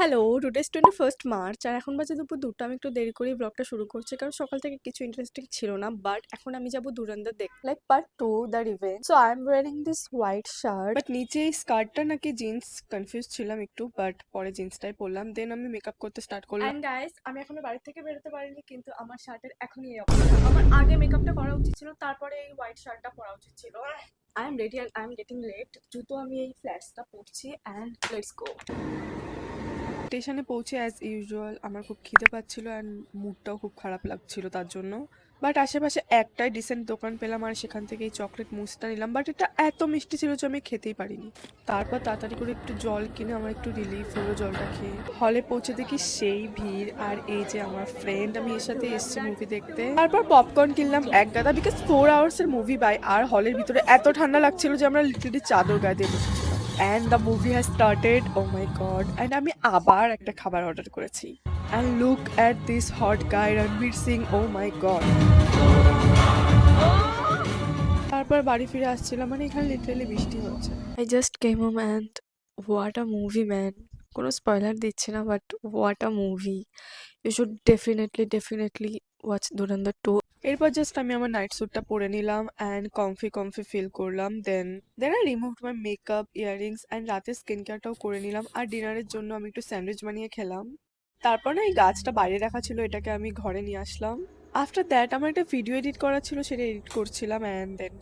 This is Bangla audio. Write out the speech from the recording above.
Hello, today is 21st March আর এখন বাজে দুপুর 2টা। আমি একটু দেরি করেই ব্লগটা শুরু করছি কারণ সকাল থেকে কিছু ইন্টারেস্টিং ছিল না। বাট এখন আমি যাবো ধুরন্ধর দেখতে, like part 2 the revenge. So I am wiring this white shirt, but নিচে এই স্কার্টটা নাকি জিন্স, কনফিউজ ছিলাম একটু, বাট পরে জিন্সটাই পরলাম। দেন আমি মেকআপ করতে স্টার্ট করলাম। অ্যান্ড গাইস, আমি এখনো বাড়ি থেকে বেরোতে পারিনি, কিন্তু আমার শার্টের এখনই এই অবস্থা। আমার আগে মেকআপটা করা উচিত ছিল, তারপরে এই হোয়াইট শার্টটা পরা উচিত ছিল। I am ready and I am getting late. জুতো আমি এই ফ্ল্যাটসটা পরছি অ্যান্ড লেটস গো। স্টেশনে পৌঁছে অ্যাজ ইউজুয়াল আমার খুব খিদে পাচ্ছিল অ্যান্ড মুডটাও খুব খারাপ লাগছিল তার জন্য। বাট আশেপাশে একটাই ডিসেন্ট দোকান পেলাম আর সেখান থেকে এই চকলেট মুসটা নিলাম, বাট এটা এত মিষ্টি ছিল যে আমি খেতেই পারিনি। তারপর তাড়াতাড়ি করে একটু জল কিনে আমার একটু রিলিফ হলো জলটা খেয়ে। হলে পৌঁছে দেখি সেই ভিড়, আর এই যে আমার ফ্রেন্ড, আমি এর সাথে এসছি মুভি দেখতে। তারপর পপকর্ন কিনলাম এক গাদা, বিকজ 4 hours এর মুভি বাই, আর হলের ভিতরে এত ঠান্ডা লাগছিল যে আমরা লিটারালি চাদর গায়ে দিয়ে বসেছিলাম। And the movie has started. Oh my god. And আমি আবার একটা খাবার অর্ডার করেছি। And look at this hot guy Ranveer Singh. Oh my god. তারপর বাড়ি ফিরে আসছিলাম, মানে এখানে লিটারালি বৃষ্টি হচ্ছে। I just came home and what a movie man. কোনো স্পয়লার দিচ্ছি না, but what a movie. You should definitely watch Dhurandhar 2. এরপর জাস্ট আমি আমার নাইট স্যুটটা পরে নিলাম অ্যান্ড কমফি ফিল করলাম। Then I removed my makeup, earrings and রাতে স্কিন কেয়ারটাও করে নিলাম। আর ডিনারের জন্য আমি একটু স্যান্ডউইচ বানিয়ে খেলাম। তারপর না এই গাছটা বাইরে রাখা ছিল, এটাকে আমি ঘরে নিয়ে আসলাম। আফটার দ্যাট আমার একটা ভিডিও এডিট করা ছিল, সেটা এডিট করছিলাম অ্যান্ড দেন